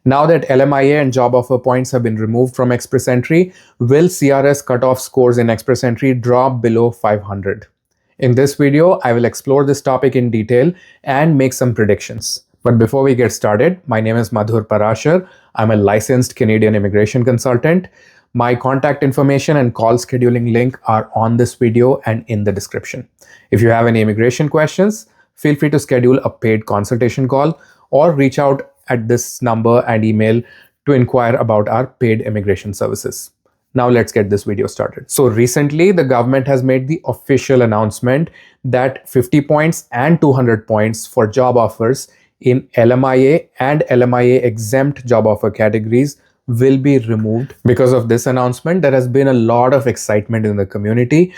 Now that LMIA and job offer points have been removed from Express Entry, will CRS cutoff scores in Express Entry drop below 500? In this video, I will explore this topic in detail and make some predictions. But before we get started, my name is Madhur Parashar. I'm a licensed Canadian immigration consultant. My contact information and call scheduling link are on this video and in the description. If you have any immigration questions, feel free to schedule a paid consultation call or reach out at this number and email to inquire about our paid immigration services. Now let's get this video started. So recently, the government has made the official announcement that 50 points and 200 points for job offers in LMIA and LMIA exempt job offer categories will be removed. Because of this announcement, there has been a lot of excitement in the community,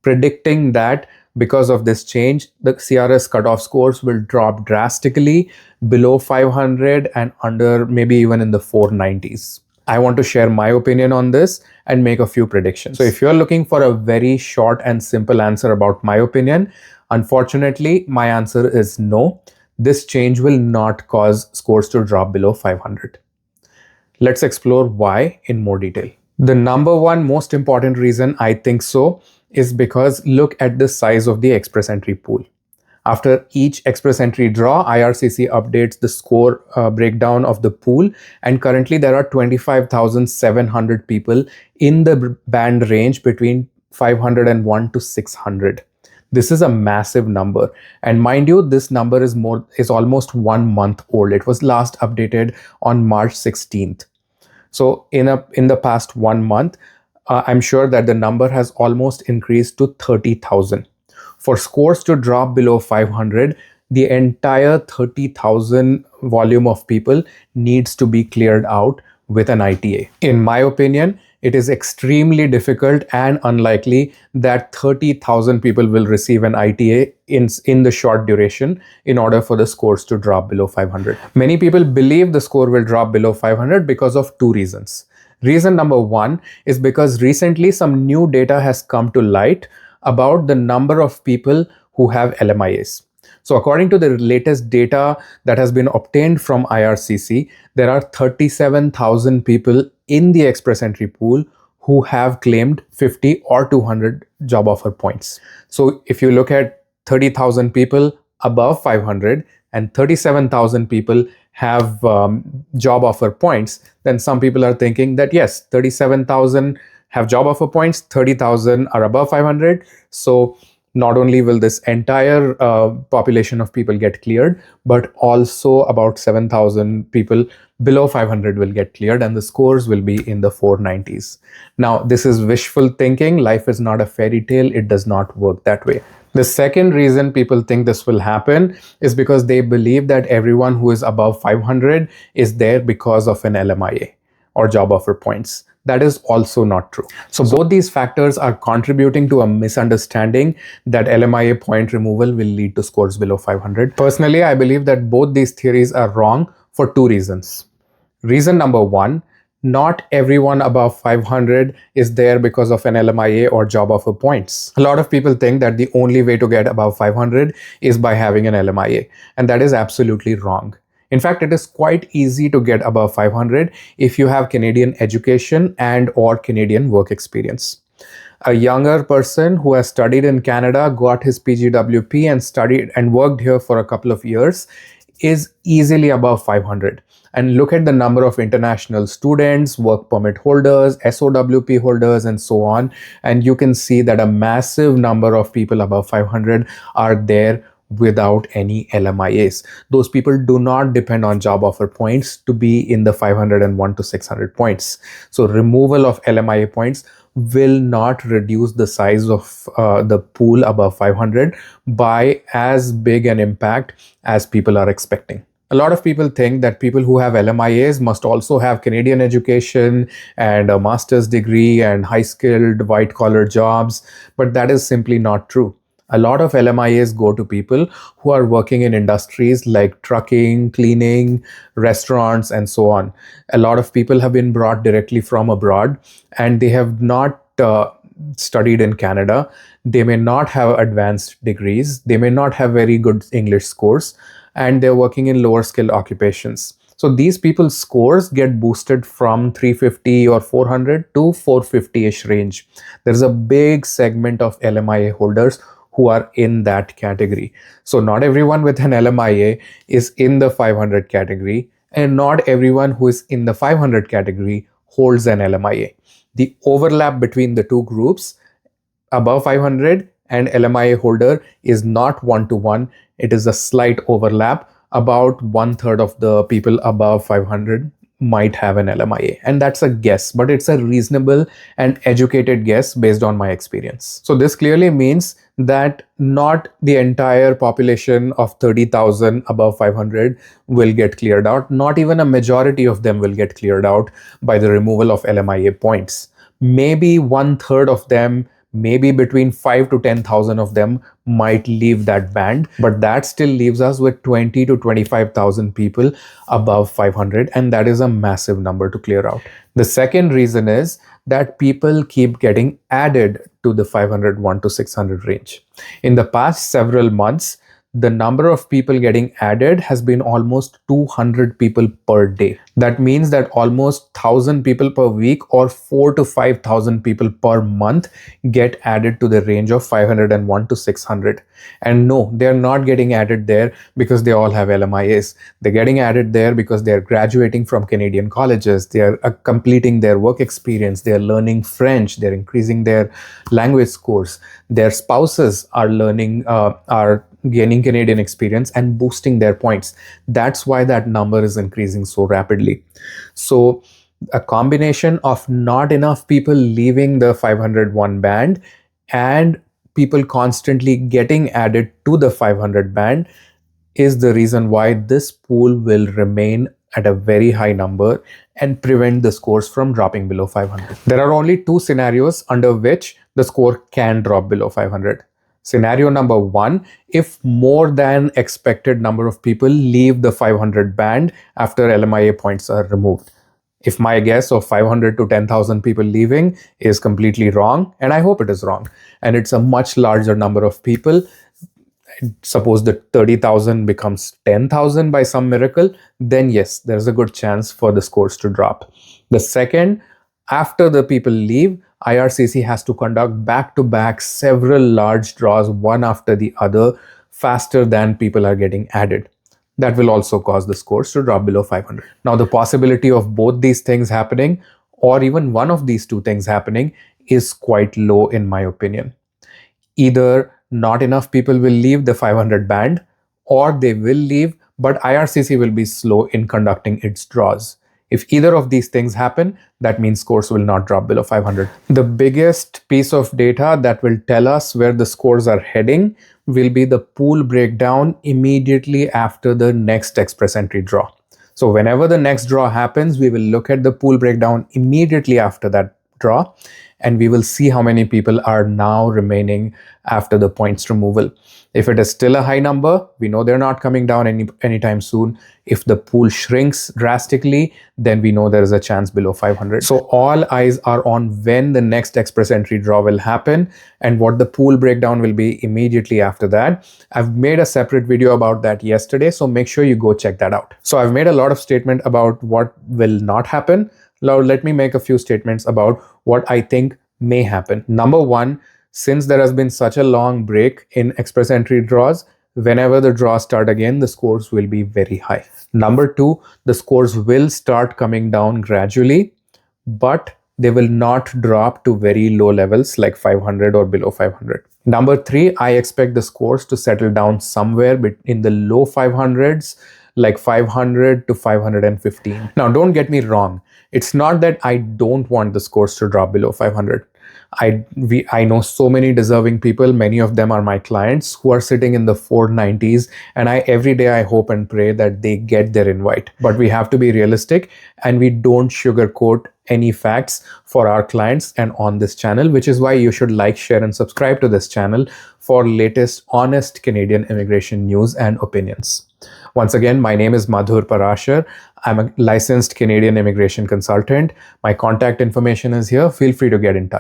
predicting that because of this change, the CRS cutoff scores will drop drastically below 500 and under maybe even in the 490s. I want to share my opinion on this and make a few predictions. So if you're looking for a very short and simple answer about my opinion, unfortunately, my answer is no. This change will not cause scores to drop below 500. Let's explore why in more detail. The number one most important reason I think so is because look at the size of the Express Entry pool. After each Express Entry draw, IRCC updates the score breakdown of the pool, and currently there are 25,700 people in the band range between 501 to 600. This is a massive number, and mind you, this number is almost 1 month old. It was last updated on March 16th. So in the past 1 month, I'm sure that the number has almost increased to 30,000. For scores to drop below 500, the entire 30,000 volume of people needs to be cleared out with an ITA. In my opinion, it is extremely difficult and unlikely that 30,000 people will receive an ITA in the short duration in order for the scores to drop below 500. Many people believe the score will drop below 500 because of two reasons. Reason number one is because recently some new data has come to light about the number of people who have LMIAs. So according to the latest data that has been obtained from IRCC, there are 37,000 people in the Express Entry pool who have claimed 50 or 200 job offer points. So if you look at 30,000 people above 500 and 37,000 people have job offer points, then some people are thinking that yes, 37,000 have job offer points, 30,000 are above 500. So not only will this entire population of people get cleared, but also about 7,000 people below 500 will get cleared and the scores will be in the 490s. Now, this is wishful thinking. Life is not a fairy tale. It does not work that way. The second reason people think this will happen is because they believe that everyone who is above 500 is there because of an LMIA or job offer points. That is also not true. So both these factors are contributing to a misunderstanding that LMIA point removal will lead to scores below 500. Personally, I believe that both these theories are wrong for two reasons. Reason number one, not everyone above 500 is there because of an LMIA or job offer points. A lot of people think that the only way to get above 500 is by having an LMIA, and that is absolutely wrong. In fact, it is quite easy to get above 500 if you have Canadian education and or Canadian work experience. A younger person who has studied in Canada, got his PGWP and studied and worked here for a couple of years is easily above 500. And look at the number of international students, work permit holders, SOWP holders, and so on. And you can see that a massive number of people above 500 are there without any LMIAs. Those people do not depend on job offer points to be in the 501 to 600 points. So removal of LMIA points will not reduce the size of the pool above 500 by as big an impact as people are expecting. A lot of people think that people who have LMIAs must also have Canadian education and a master's degree and high-skilled white-collar jobs, but that is simply not true. A lot of LMIAs go to people who are working in industries like trucking, cleaning, restaurants, and so on. A lot of people have been brought directly from abroad and they have not studied in Canada. They may not have advanced degrees. They may not have very good English scores, and they're working in lower skilled occupations. So these people's scores get boosted from 350 or 400 to 450-ish range. There's a big segment of LMIA holders who are in that category. So not everyone with an LMIA is in the 500 category, and not everyone who is in the 500 category holds an LMIA. The overlap between the two groups above 500 and LMIA holder is not 1-to-1. It is a slight overlap. About 1/3 of the people above 500 might have an LMIA, and that's a guess, but it's a reasonable and educated guess based on my experience. So this clearly means that not the entire population of 30,000 above 500 will get cleared out. Not even a majority of them will get cleared out by the removal of LMIA points. Maybe 1/3 of them, maybe between 5 to 10,000 of them might leave that band, but that still leaves us with 20 to 25,000 people above 500, and that is a massive number to clear out. The second reason is that people keep getting added to the 501 to 600 range. In the past several months, the number of people getting added has been almost 200 people per day. That means that almost 1,000 people per week or 4 to 5,000 people per month get added to the range of 501 to 600. And no, they're not getting added there because they all have LMIAs. They're getting added there because they're graduating from Canadian colleges. They're completing their work experience. They're learning French. They're increasing their language scores. Their spouses are gaining Canadian experience and boosting their points. That's why that number is increasing so rapidly. So a combination of not enough people leaving the 501 band and people constantly getting added to the 500 band is the reason why this pool will remain at a very high number and prevent the scores from dropping below 500. There are only two scenarios under which the score can drop below 500. Scenario number one, if more than expected number of people leave the 500 band after LMIA points are removed. If my guess of 500 to 10,000 people leaving is completely wrong, and I hope it is wrong, and it's a much larger number of people, suppose that 30,000 becomes 10,000 by some miracle, then yes, there's a good chance for the scores to drop. The second, after the people leave, IRCC has to conduct back-to-back several large draws, one after the other, faster than people are getting added. That will also cause the scores to drop below 500. Now, the possibility of both these things happening, or even one of these two things happening, is quite low in my opinion. Either not enough people will leave the 500 band, or they will leave, but IRCC will be slow in conducting its draws. If either of these things happen, that means scores will not drop below 500. The biggest piece of data that will tell us where the scores are heading will be the pool breakdown immediately after the next express entry draw. So whenever the next draw happens, we will look at the pool breakdown immediately after that draw, and we will see how many people are now remaining after the points removal. If it is still a high number, we know they're not coming down anytime soon. If the pool shrinks drastically, then we know there is a chance below 500. So all eyes are on when the next express entry draw will happen and what the pool breakdown will be immediately after that. I've made a separate video about that yesterday, so make sure you go check that out. So I've made a lot of statement about what will not happen. Now let me make a few statements about what I think may happen. Number one, since there has been such a long break in express entry draws, whenever the draws start again, the scores will be very high. Number two, the scores will start coming down gradually, but they will not drop to very low levels like 500 or below 500. Number three, I expect the scores to settle down somewhere in the low 500s, like 500 to 515. Now, don't get me wrong. It's not that I don't want the scores to drop below 500. I know so many deserving people, many of them are my clients, who are sitting in the 490s, and every day I hope and pray that they get their invite. But we have to be realistic, and we don't sugarcoat any facts for our clients and on this channel, which is why you should like, share, and subscribe to this channel for latest honest Canadian immigration news and opinions. Once again, my name is Madhur Parashar. I'm a licensed Canadian immigration consultant. My contact information is here. Feel free to get in touch.